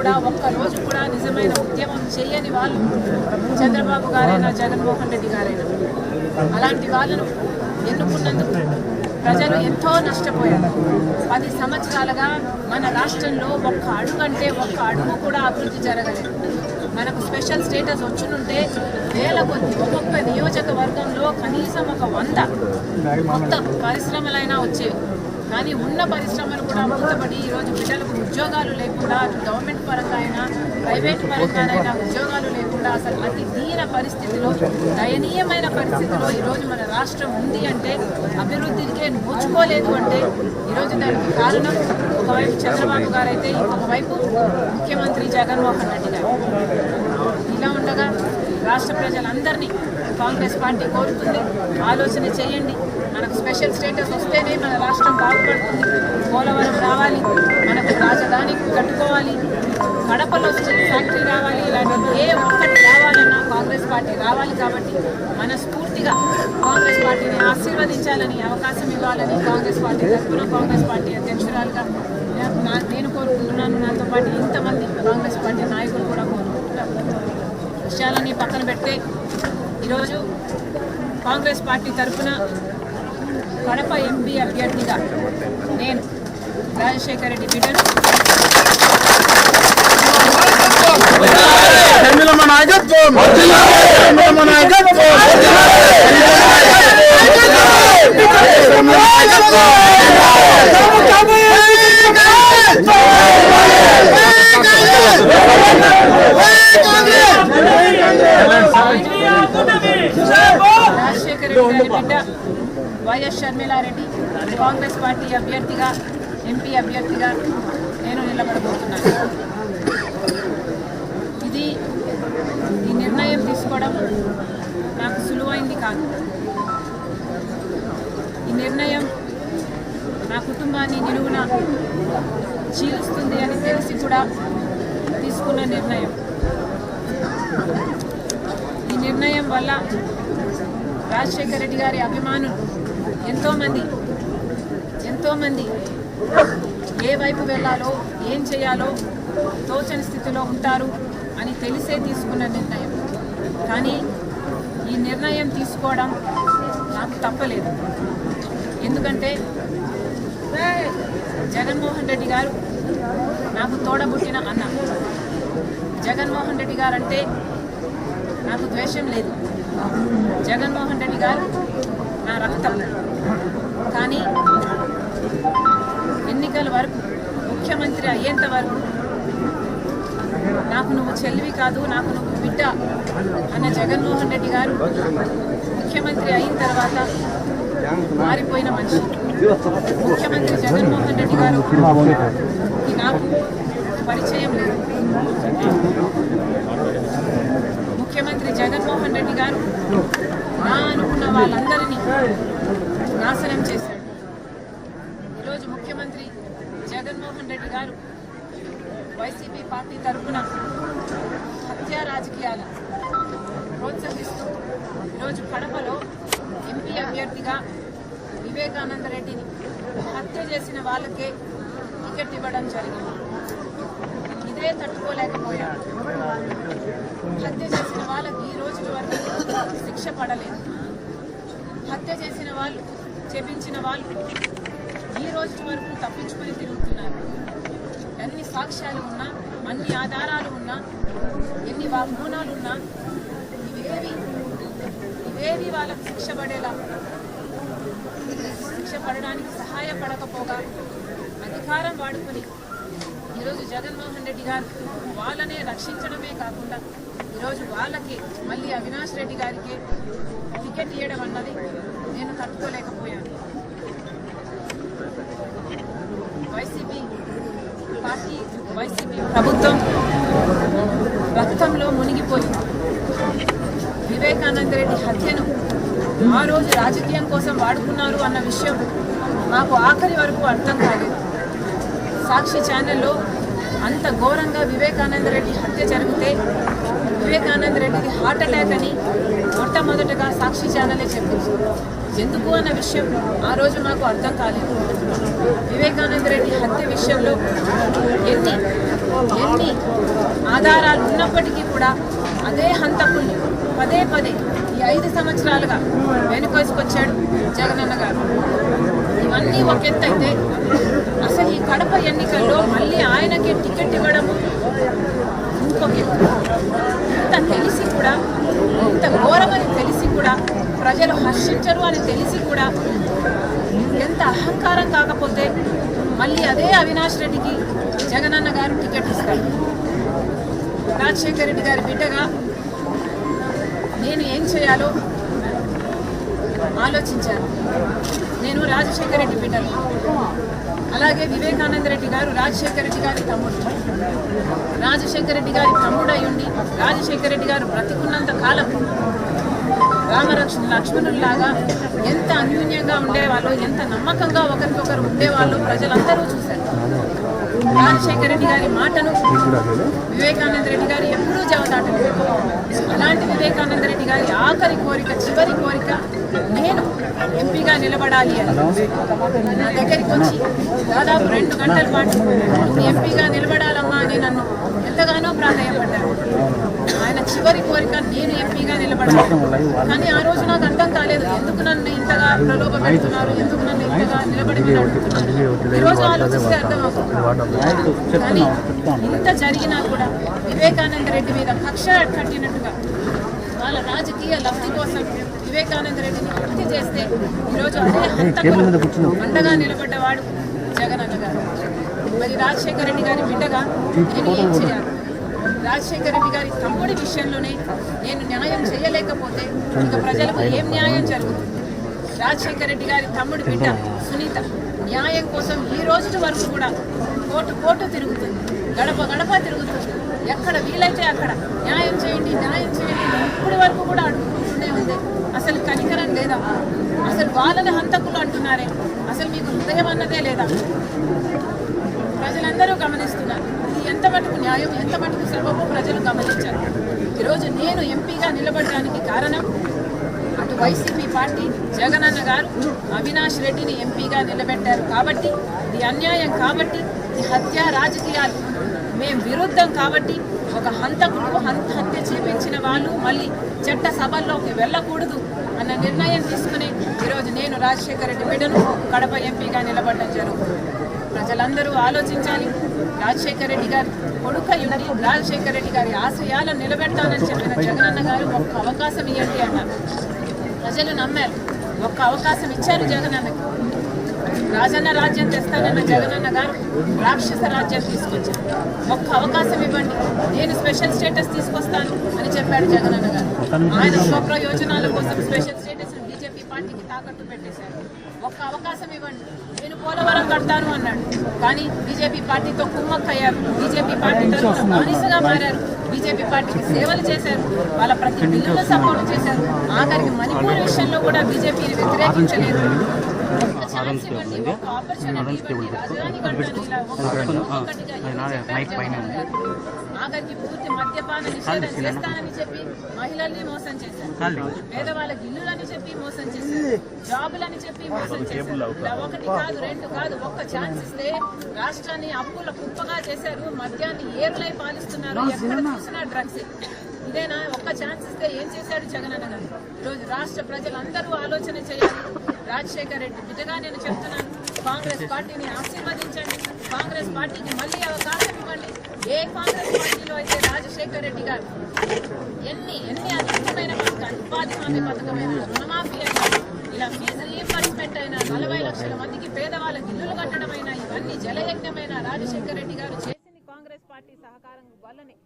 కూడా ఒక్క రోజు కూడా నిజమైన ఉద్యమం చేయని వాళ్ళు చంద్రబాబు గారైనా జగన్మోహన్ రెడ్డి గారైనా. అలాంటి వాళ్ళను ఎన్నుకున్నందుకు ప్రజలు ఎంతో నష్టపోయారు. 10 సంవత్సరాలుగా మన రాష్ట్రంలో ఒక్క అడుగు కూడా అభివృద్ధి జరగలేదు. మనకు స్పెషల్ స్టేటస్ వచ్చునుంటే వేల కొద్ది ఒక్కొక్క నియోజకవర్గంలో కనీసం ఒక 100 కొత్త పరిశ్రమలైనా వచ్చేవి. కానీ ఉన్న పరిశ్రమలు కూడా మూతపడి ఈరోజు బిడ్డలకు ఉద్యోగాలు లేకుండా అటు గవర్నమెంట్ పరంగా అయినా ప్రైవేట్ పరంగానైనా ఉద్యోగాలు లేకుండా అసలు అతి దీన పరిస్థితిలో దయనీయమైన పరిస్థితిలో ఈరోజు మన రాష్ట్రం ఉంది అంటే అభివృద్ధికే నోచుకోలేదు అంటే ఈరోజు దానికి కారణం ఒకవైపు చంద్రబాబు గారు అయితే ఇంకొక వైపు ముఖ్యమంత్రి జగన్మోహన్ రెడ్డి గారు. ఇలా ఉండగా రాష్ట్ర ప్రజలందరినీ కాంగ్రెస్ పార్టీ కోరుతుంది, ఆలోచన చేయండి. మనకు స్పెషల్ స్టేటస్ వస్తేనే మన రాష్ట్రం బాగుపడుతుంది. పోలవరం రావాలి, మనకు రాజధాని కట్టుకోవాలి, కడపలో స్టీల్ ఫ్యాక్టరీ రావాలి, ఇలాంటి ఏ ఒక్కటి రావాలన్నా కాంగ్రెస్ పార్టీ రావాలి. కాబట్టి మనస్ఫూర్తిగా కాంగ్రెస్ పార్టీని ఆశీర్వదించాలని, అవకాశం ఇవ్వాలని కాంగ్రెస్ పార్టీ తరఫున కాంగ్రెస్ పార్టీ అధ్యక్షురాలుగా నేను కోరుకుంటున్నాను. నాతో పాటు ఇంతమంది కాంగ్రెస్ పార్టీ నాయకులు కూడా కోరుకుంటున్నారు. విషయాలన్నీ పక్కన పెడితే ఈరోజు కాంగ్రెస్ పార్టీ తరఫున కడప ఎంపీ అభ్యర్థిగా నేను రాజశేఖర రెడ్డి బిడ్డను రాజశేఖర రెడ్డి బిడ్డ వైఎస్ షర్మిలారెడ్డి కాంగ్రెస్ పార్టీ అభ్యర్థిగా ఎంపీ అభ్యర్థిగా నేను నిలబడబోతున్నాను. ఈ నిర్ణయం తీసుకోవడం నాకు సులువైంది కాదు. ఈ నిర్ణయం నా కుటుంబాన్ని నిలువున చీలుస్తుంది అని తెలిసి కూడా తీసుకున్న నిర్ణయం. ఈ నిర్ణయం వల్ల రాజశేఖర రెడ్డి గారి అభిమానులు ఎంతోమంది ఏ వైపు వెళ్ళాలో ఏం చేయాలో తోచని స్థితిలో ఉంటారు అని తెలిసే తీసుకున్న నిర్ణయం. కానీ ఈ నిర్ణయం తీసుకోవడం నాకు తప్పలేదు. ఎందుకంటే జగన్మోహన్ రెడ్డి గారు నాకు తోడబుట్టిన అన్న. జగన్మోహన్ రెడ్డి గారు అంటే నాకు ద్వేషం లేదు. జగన్మోహన్ రెడ్డి గారు నా రక్తం. కానీ ఎన్నికల వరకు ముఖ్యమంత్రి అయ్యేంత వరకు నాకు నువ్వు చెల్లివి కాదు, నాకు నువ్వు బిడ్డ అన్న జగన్మోహన్ రెడ్డి గారు ముఖ్యమంత్రి అయిన తర్వాత మారిపోయిన మనిషి. ముఖ్యమంత్రి జగన్మోహన్ రెడ్డి గారు నాకు పరిచయం లేదు. ముఖ్యమంత్రి జగన్మోహన్ రెడ్డి గారు నా అనుకున్న వాళ్ళందరినీ నాశనం చేశాడు. ఈరోజు ముఖ్యమంత్రి జగన్మోహన్ రెడ్డి గారు వైసీపీ పార్టీ తరఫున హత్యా రాజకీయాలు ప్రోత్సహిస్తూ ఈరోజు కడపలో ఎంపీ అభ్యర్థిగా వివేకానంద రెడ్డిని హత్య చేసిన వాళ్ళకే టికెట్ ఇవ్వడం జరిగింది. ఇదే తట్టుకోలేకపోయారు. హత్య చేసిన వాళ్ళకి ఈ రోజు వరకు శిక్ష పడలేదు. హత్య చేసిన వాళ్ళు, చెప్పించిన వాళ్ళు ఈ రోజు వరకు తప్పించుకొని తిరుగుతున్నారు. ఎన్ని సాక్ష్యాలు ఉన్నా, అన్ని ఆధారాలు ఉన్నా, ఎన్ని వాగ్మూనాలు ఉన్నా ఇవేవి వాళ్ళకు శిక్ష పడడానికి సహాయపడకపోగా అధికారం వాడుకొని ఈరోజు జగన్మోహన్ రెడ్డి గారు వాళ్ళనే రక్షించడమే కాకుండా ఈరోజు వాళ్ళకి మళ్ళీ అవినాష్ రెడ్డి గారికి టికెట్ ఇవ్వడం అన్నది నేను తట్టుకోలేకపోయాను. వైసీపీ పార్టీ, వైసీపీ ప్రభుత్వం రక్తంలో మునిగిపోయింది. వివేకానంద రెడ్డి హత్యను ఆ రోజు రాజకీయం కోసం వాడుకున్నారు అన్న విషయం నాకు ఆఖరి వరకు అర్థం కాలేదు. సాక్షి ఛానల్లో అంత ఘోరంగా వివేకానంద రెడ్డి హత్య జరిగితే వివేకానంద రెడ్డికి హార్ట్ అటాక్ అని మొట్టమొదటగా సాక్షి ఛానలే చెప్పింది. ఎందుకు అన్న విషయం ఆ రోజు నాకు అర్థం కాలేదు. వివేకానంద రెడ్డి హత్య విషయంలో ఎన్ని ఎన్ని ఆధారాలు ఉన్నప్పటికీ కూడా అదే హంతకుల్ని పదే పదే ఈ 5 సంవత్సరాలుగా వెనుకొసుకొచ్చాడు జగనన్న గారు. ఇవన్నీ ఒక ఎత్తు అయితే అసలు ఈ కడప ఎన్నికల్లో మళ్ళీ ఆయనకే టికెట్ ఇవ్వడము ఇంకొక ఎత్తు. ఇంత తెలిసి కూడా, ఇంత ఘోరమని తెలిసి కూడా, ప్రజలు హర్షించరు అని తెలిసి కూడా ఎంత అహంకారం కాకపోతే మళ్ళీ అదే అవినాష్ రెడ్డికి జగనన్న గారు టికెట్ ఇస్తారు. రాజశేఖర రెడ్డి గారి బిడ్డగా నేను ఏం చేయాలో ఆలోచించాను. నేను రాజశేఖర రెడ్డి బిడ్డను, అలాగే వివేకానంద రెడ్డి గారు రాజశేఖర రెడ్డి గారి తమ్ముడు. రాజశేఖర రెడ్డి గారి తమ్ముడు అయ్యుండి రాజశేఖర రెడ్డి గారు బ్రతికున్నంత కాలం లక్ష్మణుల్లాగా ఎంత అన్యూన్యంగా ఉండేవాళ్ళు, ఎంత నమ్మకంగా ఒకరికొకరు ఉండేవాళ్ళు ప్రజలందరూ చూశారు. రాజశేఖర రెడ్డి గారి మాటను వివేకానంద రెడ్డి గారు ఎప్పుడూ జవదాటలేదు. అలాంటి వివేకానంద రెడ్డి గారి ఆఖరి కోరిక, చివరి కోరిక నేను ఎంపీగా నిలబడాలి అని నా దగ్గరికి వచ్చి దాదాపు 2 గంటల పాటు ఎంపీగా నిలబడాలమ్మా అని నన్ను ఎంతగానో ప్రాధాన్యపడ్డారు. ఆయన చివరి కోరిక నేను ఎంపీగా నిలబడాలి. కానీ ఆ రోజు నాకు అర్థం కాలేదు, ఎందుకు నన్ను ఇంతగా ప్రలోభ పెడుతున్నారు, ఎందుకు నన్ను ఇంతగా నిలబడి అడుగుతున్నారు. ఈరోజు ఆలోచిస్తే అర్థమవుతుంది. కానీ ఇంత జరిగినా కూడా వివేకానంద రెడ్డి మీద కక్ష కట్టినట్టుగా వాళ్ళ రాజకీయ లబ్ధి కోసం వివేకానంద రెడ్డిని హత్య చేస్తే ఈరోజు అదే హంతకుడు అండగా నిలబడ్డవాడు జగనన్న గారు. మరి రాజశేఖర రెడ్డి గారి బిడ్డగా నేను ఏం చేయాలి? రాజశేఖర రెడ్డి గారి తమ్ముడి విషయంలోనే నేను న్యాయం చేయలేకపోతే ఇక ప్రజలకు ఏం న్యాయం జరుగుతుంది? రాజశేఖర రెడ్డి గారి తమ్ముడి బిడ్డ సునీత న్యాయం కోసం ఈ రోజు వరకు కూడా కోర్టు తిరుగుతుంది, గడప గడప తిరుగుతుంది. ఎక్కడ వీలైతే అక్కడ న్యాయం చేయండి, న్యాయం చేయండి ఇప్పటి వరకు కూడా అడుగుకుంటూనే ఉంది. అసలు కనికరం లేదా? అసలు వాళ్ళని హంతకులు అంటున్నారే, అసలు మీకు హృదయం అన్నదే లేదా? ప్రజలందరూ గమనిస్తున్నారు. ఇది ఎంత మటుకు న్యాయం, ఎంత మటుకు సబబు ప్రజలు గమనించారు. ఈరోజు నేను ఎంపీగా నిలబడడానికి కారణం అటు వైసీపీ పార్టీ, జగనన్న గారు అవినాష్ రెడ్డిని ఎంపీగా నిలబెట్టారు కాబట్టి, ఇది అన్యాయం కాబట్టి, ఇది హత్య రాజకీయాలు మేము విరుద్ధం కాబట్టి, ఒక హంతకుడు హత్య చేపించిన వాళ్ళు మళ్ళీ చట్ట సభల్లోకి వెళ్ళకూడదు అన్న నిర్ణయం తీసుకుని ఈరోజు నేను రాజశేఖర రెడ్డి బిడ్డను కడప ఎంపీగా నిలబడడం జరుగుతుంది. ప్రజలందరూ ఆలోచించాలి. రాజశేఖర రెడ్డి గారి కొడుకయ్యుండి రాజశేఖర రెడ్డి గారి ఆశయాలను నిలబెడతానని చెప్పిన జగనన్న గారు ఒక్క అవకాశం ఇవ్వండి అన్నారు. ప్రజలు నమ్మారు, ఒక్క అవకాశం ఇచ్చారు జగనన్నకి. రాజన్న రాజ్యం తెస్తానన్న జగనన్న గారు రాక్షస రాజ్యం తీసుకొచ్చారు. ఒక్క అవకాశం ఇవ్వండి, నేను స్పెషల్ స్టేటస్ తీసుకొస్తాను అని చెప్పాడు జగనన్న గారు. ఆయన స్వప్రయోజనాల కోసం స్పెషల్ స్టేటస్ బీజేపీ పార్టీకి తాకట్టు పెట్టేశారు. ఒక్క అవకాశం ఇవ్వండి, నేను పోలవరం కడతాను అన్నాడు. కానీ బీజేపీ పార్టీతో కుమ్మక్కయ్యారు, బీజేపీ పార్టీతో బానిసగా మారారు, బీజేపీ పార్టీకి సేవలు చేశారు, వాళ్ళ ప్రతి బిల్లును సపోర్ట్ చేశారు. ఆఖరికి మణిపూర్ విషయంలో కూడా బీజేపీని వ్యతిరేకించలేదు. ఆఖరికి పూర్తి మద్యపాన నిషేధం చేస్తానని చెప్పి మహిళల్ని మోసం చేశారు, పేదవాళ్ళకి ఇల్లులని చెప్పి మోసం చేశారు, జాబులని చెప్పి మోసం చేశారు. ఒకటి కాదు, 2 కాదు, ఒక్క ఛాన్స్ ఇస్తే రాష్ట్రాన్ని అప్పుల కుప్పగా చేశారు, మద్యాన్ని ఏరులై పాలిస్తున్నారు, ఎక్కడ చూసినా డ్రగ్స్. ఇదేనా? ఒక్క ఛాన్స్ ఇస్తే ఏం చేశాడు జగనన్న గారు? ఈరోజు రాష్ట్ర ప్రజలందరూ ఆలోచన చేయాలి. రాజశేఖర రెడ్డి బిడ్డగా నేను చెప్తున్నాను, కాంగ్రెస్ పార్టీని ఆశీర్వదించండి, కాంగ్రెస్ పార్టీకి మళ్ళీ అవకాశం ఇవ్వండి. ఏ కాంగ్రెస్ పార్టీలో అయితే రాజశేఖర రెడ్డి గారు ఎన్ని అద్భుతమైన పథకాలు, ఉపాధి హామీ పథకమైన, రుణమాఫీ అయినా, ఇలా ఫీజు రీయింబర్స్మెంట్ అయినా, 40 లక్షల మందికి పేదవాళ్ళకి ఇల్లులు కట్టడం అయినా, ఇవన్నీ జలయజ్ఞమైన రాజశేఖర రెడ్డి గారు చేసింది కాంగ్రెస్ పార్టీ సహకారం వల్లనే.